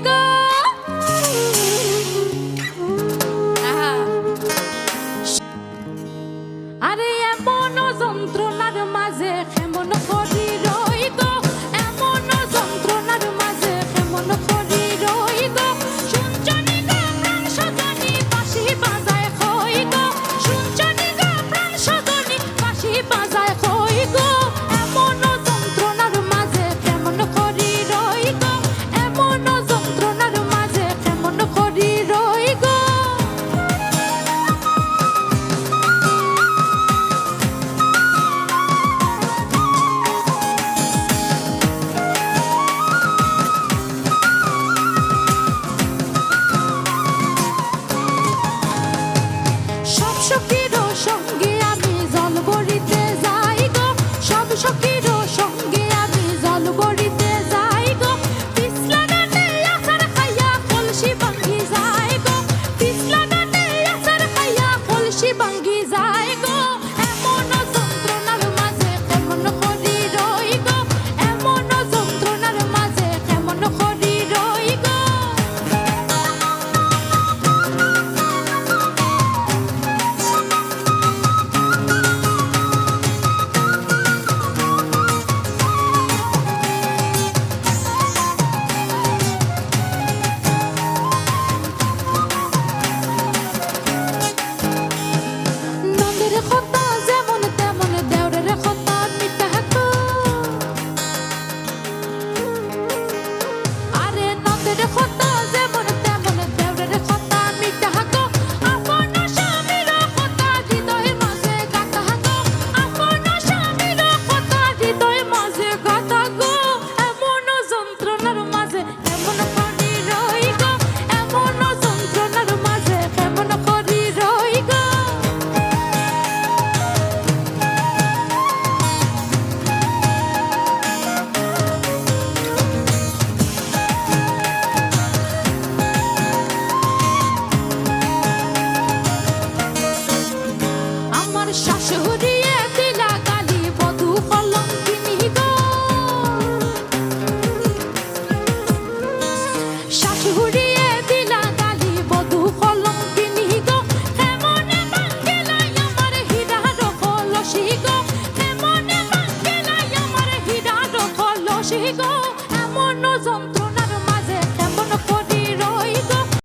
গো আরে এমন যন্ত্রণার মাঝে কেমন করি রই গো এমন যন্ত্রণার মাঝে কেমন করি রই গো শুনছনি গো প্রাণ সজনী বাঁশি বাজায় কই গো শুনছনি গো প্রাণ সজনী বাঁশি বাজায়